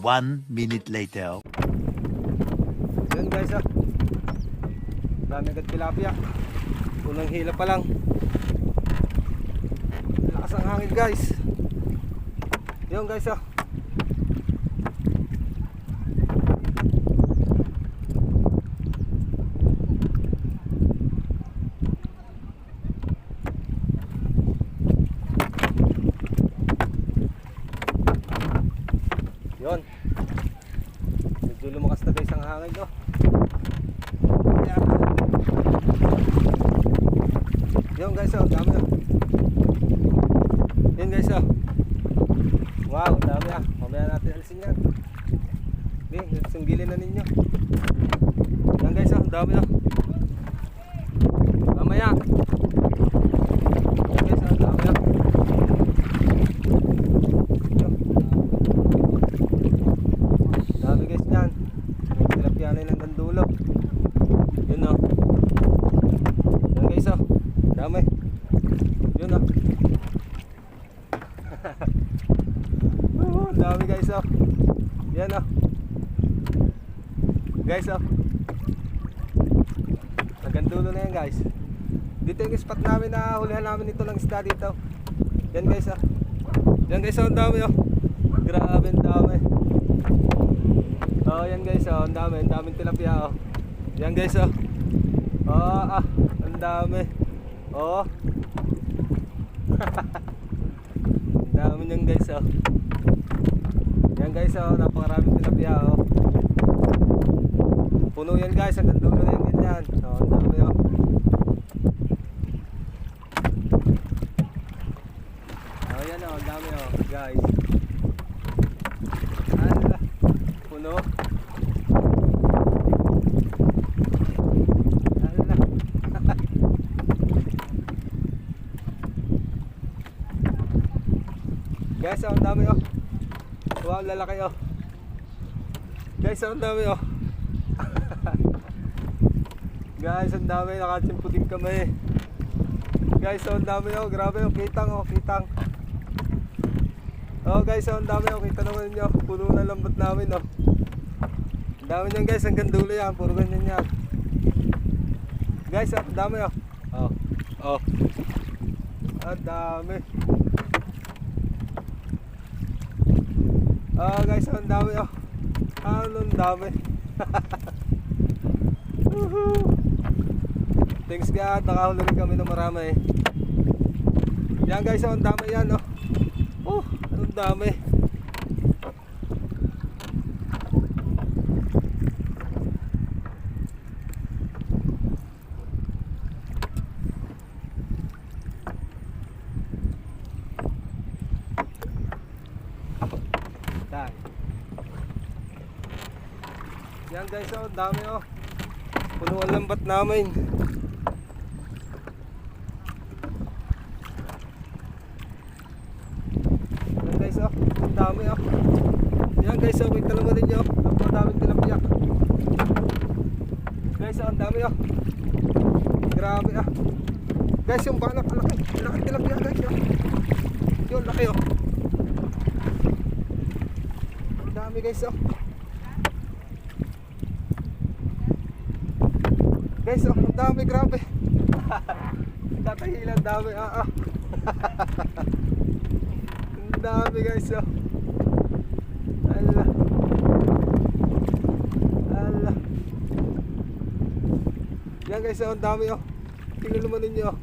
1 minute later. Yun guys ah. Dami agad tilapia. Unang hila pa lang. Lakas ang hangin guys. Yun guys ah. Yun. Medyo lumakas na guys ang hangin no. Ayan. Yun guys oh, dami oh. Yun guys oh. Wow, dami ah. Mamaya natin alisin yan. Okay, sunggilin na ninyo. Yan guys oh, dami oh. Mamaya. Yan guys oh, dami oh. Dami guys yan. Tilapia na ng dulo. Yun oh. Yan guys oh. Dami. Yun oh. Dami guys oh. Yan oh. Guys oh. Hanggang dulo na yan guys. Dito yung spot namin na hulihan namin ito ng isda dito. Yan guys oh. Yan guys oh, ang dami oh. Grabe ang dami. Oh yan guys oh, ang daming tilapia oh. Yan guys oh. Oh ah, ang dami. Oh. Ang dami niyan guys oh. Yan guys oh, napakaraming tilapia oh. Puno yan guys, hanggang dulo na yan ganyan. Oh, ang dami oh. Oh yan oh, ang dami oh guys. Ala, puno. Ala. Guys oh, ang dami oh. Wow, lalaki oh. Guys, ang dami oh. Guys, ang dami, nakachimputing kami. Guys, ang dami oh, grabe oh, kitang oh, kitang. Oh guys, ang dami oh, kita naman niyo, puno na lambot namin oh. Ang dami niyan guys, hanggang dulo yan, puro ganyan yan. Guys, ang dami oh. Oh, oh. Ang dami. Oh guys, ang dami oh. Ang dami. Thanks God, nakahuli rin kami ng marami. Yan guys, ang dami yan oh. Oh, ang dami. Yan guys oh, ang dami oh. Puno ang lambat namin. Yan guys oh, ang dami oh. Yan guys oh, kita naman ninyo. Ang daming tilapia. Guys oh, ang dami oh. Grabe ah. Guys, yung banak, laki tilapia guys oh. Yun, laki oh. Ang dami guys oh. Guys, oh, ang dami, grabe. Tatahila, ang dami, ah. Ang dami guys, oh. Ala. Ala. Yan guys, oh, ang dami, oh. Tingnan naman ninyo, oh.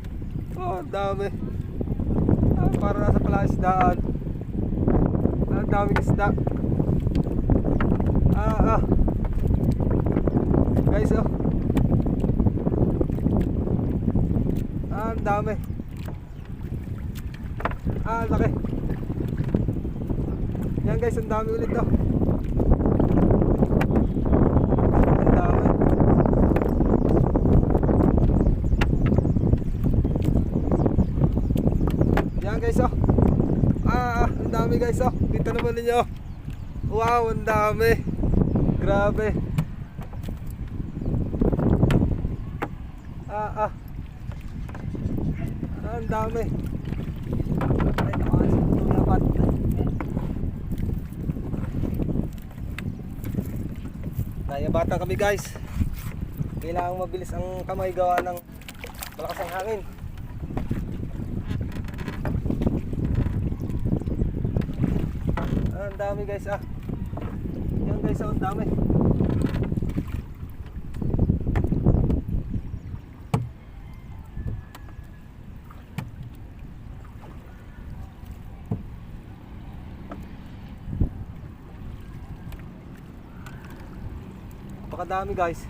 Oh, ang dami. Ah, para nasa palaisdaan. Ang daming isda. Ah. Guys, oh. Ang dami. Laki. Yan guys, ang dami ulit oh. Ang dami. Yan guys oh. Ang dami guys oh. Kita naman ninyo. Wow, ang dami. Grabe. Ang dami. Ay, nakasip dapat. Nayabatan kami guys. Kailangan mabilis ang kamay gawa ng malakas ang hangin. Ang dami guys ah. Yan guys ang dami. Napakadami guys.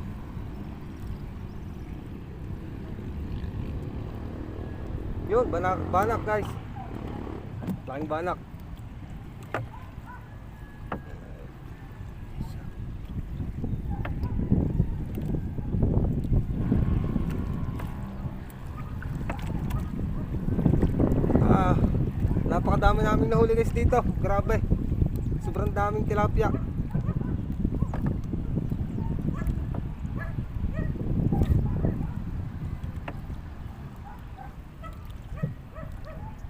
Yun, banak guys. Laking banak. Napakadami naming nahuli guys dito. Grabe. Sobrang daming tilapia.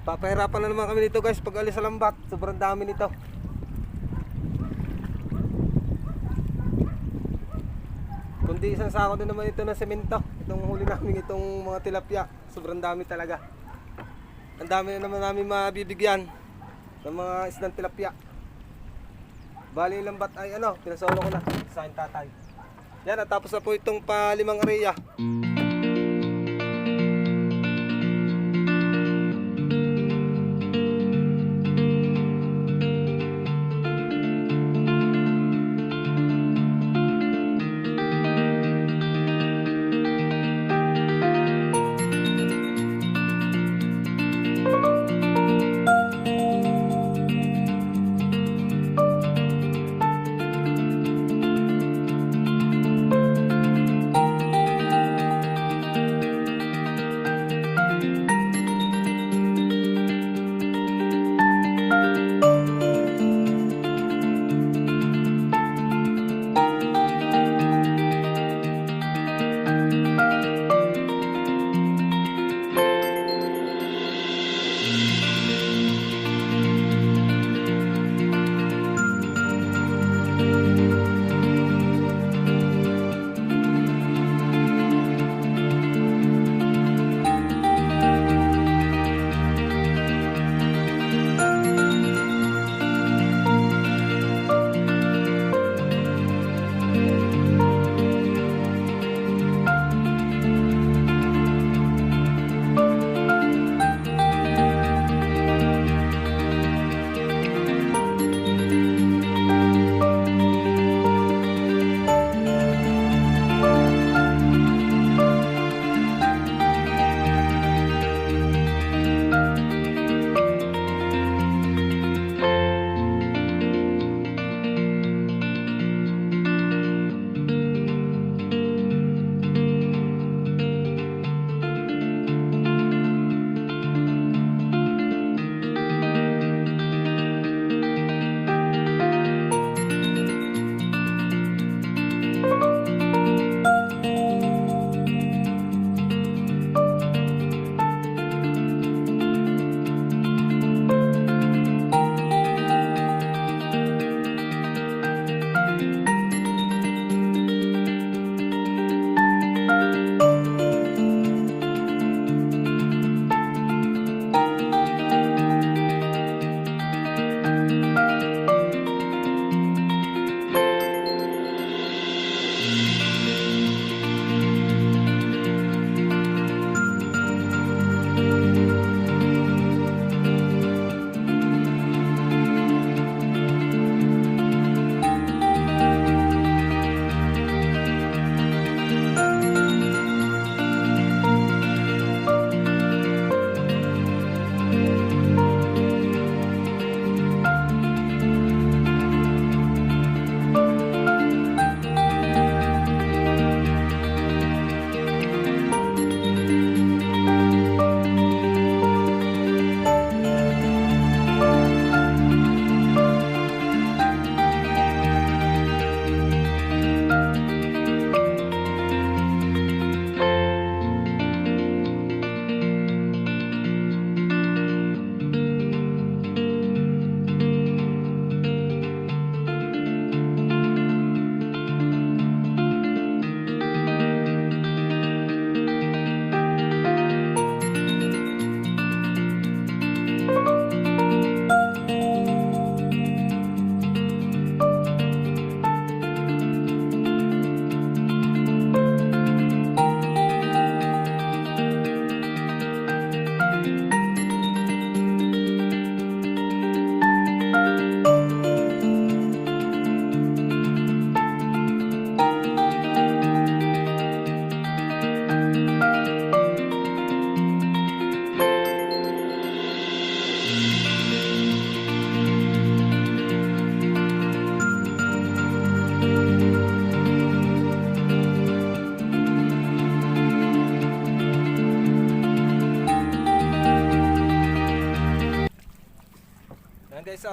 Papahirapan na naman kami dito guys pag alis sa lambat. Sobrang dami nito. Kundi isang sako din naman ito ng semento. Itong huli namin itong mga tilapia. Sobrang dami talaga. Ang dami na naman namin mabibigyan ng mga isdang tilapia. Bali yung lambat ay ano, pinasolo ko na sa aking tatay. Yan, at tapos na po itong palimang area.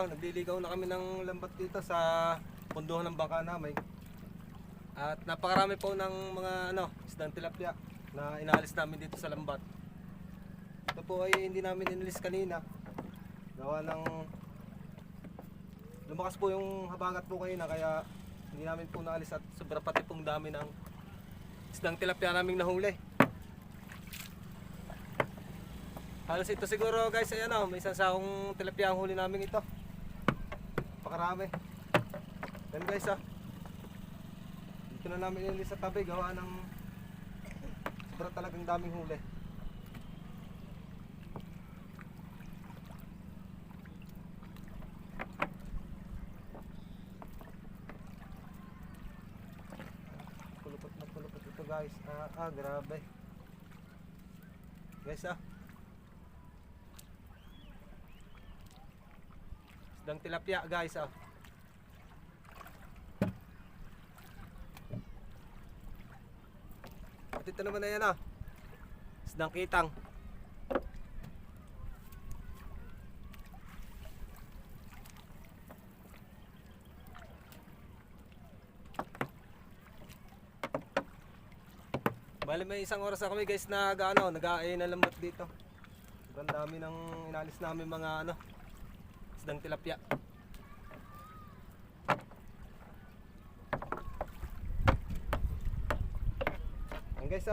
nagliligaw na kami ng lambat dito sa punduhan ng bangka namin. At napakarami po ng mga isdang tilapia na inaalis namin dito sa lambat. Ito po ay hindi namin inalis kanina. Gawa ng lumakas po yung habagat po kanina kaya hindi namin po naalis at sobra pati pong dami ng isdang tilapia naming nahuli. Halos ito siguro guys ay may isang sakong tilapia ang huli namin ito. Pakarami. Yan guys dito na namin inilis sa tabi gawa ng sobra talagang daming huli. Kulupot ito guys. Grabe. Guys isdang tilapia guys At ito naman na yan isdang kitang. Bali may isang oras na kami guys na nag-aayin ng lambat dito. Sobrang dami ng inalis namin mga isdang tilapia. Ang guys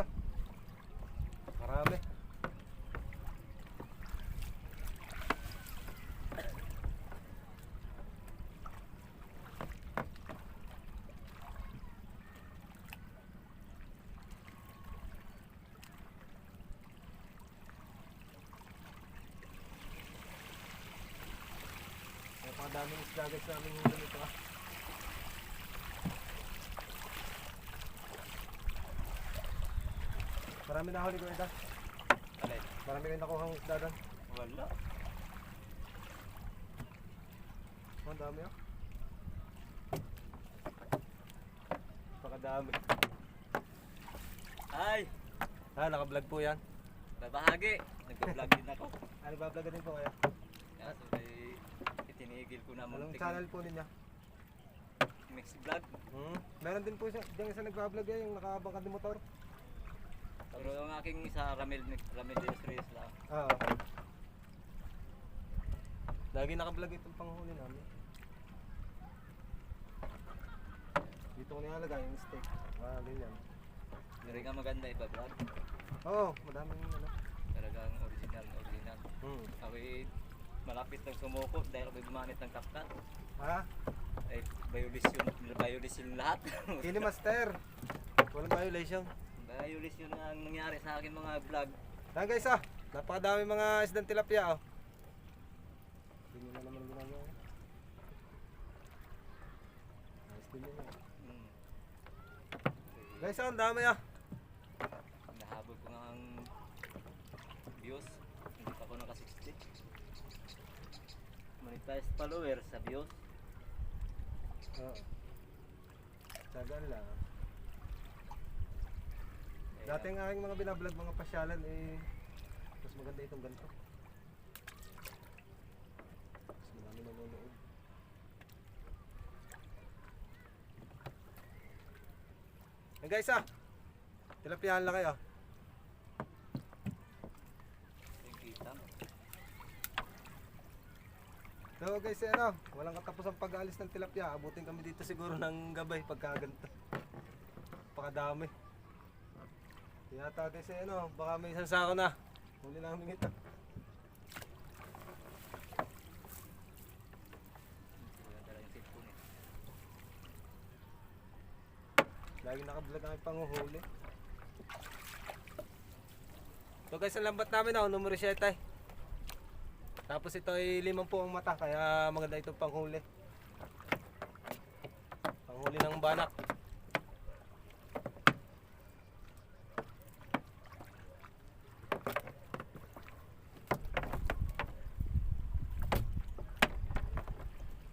marami. Napakadaming isda guys na aming huli nito Marami na huli ko ito. Marami rin nakuha ang isda doon. Wala. Ang dami Napakadami. Ay! Naka-vlog po yan. Babahagi. Nagpa-vlog din ako. Nagpa-vlog din po kaya. Kaso itinigil ko na Anong muntik. channel po ninyo? Mix vlog. Meron din po siya. Diyan isa nagpa-vlog yung nakabangkad ng motor. Pero ang aking isa Ramil Reyes lang. Lagi naka-vlog itong panghuli namin. Dito ko nilalagay yung steak. Ganyan. Pero nga maganda iba-vlog. Madaming Talagang original. Ako'y malapit ng sumuko dahil ako'y gumamit ng kapkat. Ay, violation lahat. Kini master. Walang violation. Violation ang nangyari sa akin mga vlog. Yan guys napakadami mga isdang tilapia Hindi na naman ginagawa. Nice din yun Guys ang dami Nahabol ko nga ang views. Hindi pa ako naka-60. Monetize followers sa views. Tagal lang. Dati ang aking mga binablog mga pasyalan mas maganda itong ganito. Mas marami nanonood. Guys tilapihan lang kayo. Yung kita. So guys walang katapos ang pag-aalis ng tilapia. Abutin kami dito siguro ng gabay pagka ganito. Pakadami. Yata guys baka may isang sako na. Huli namin ito. Lagi naka-vlog ang panguhuli. So guys, ang lambat namin numero 7. Tapos ito ay 5 po ang mata kaya maganda itong panghuli. Panghuli ng banak.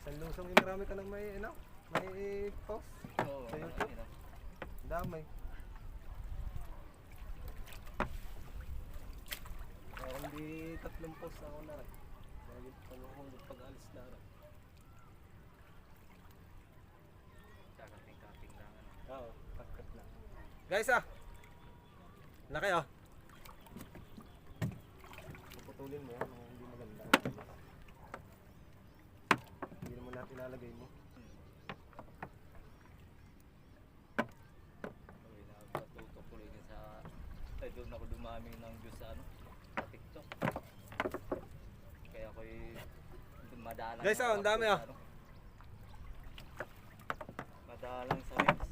Isang lusong marami ka ng may post. Oo, Sa YouTube? Damay. Hindi 3 post ako na rin. Lagi panguhuli pag-alis na rin. Guys laki puputulin mo yan, hindi maganda. Hindi naman natin ilalagay mo. Okay, nakatutok ko rin sa... Ay, doon ako dumami ng views sa ano? Sa TikTok. Kaya ako'y madalang... Guys, ang dami sa ano. Madalang sa reels.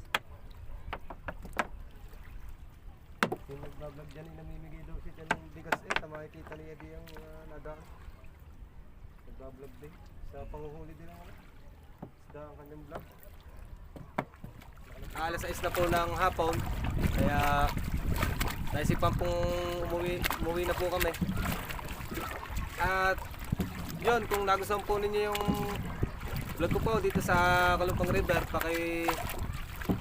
Yung nag-vlog dyan, namimigay daw siya dyan ng bigas makikita ni Eddie yung nadaan. Nag-vlog din. Sa panguhuli din ang isda ang kanyang vlog. Alas 6 na po ng hapon, kaya naisipan pong umuwi na po kami. At yun, kung nagustuhan po ninyo yung vlog ko po dito sa Kalumpang River,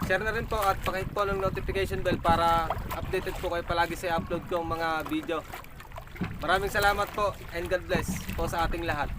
share na rin po at pakihit po ng notification bell para updated po kayo palagi sa upload kong mga video. Maraming salamat po and God bless po sa ating lahat.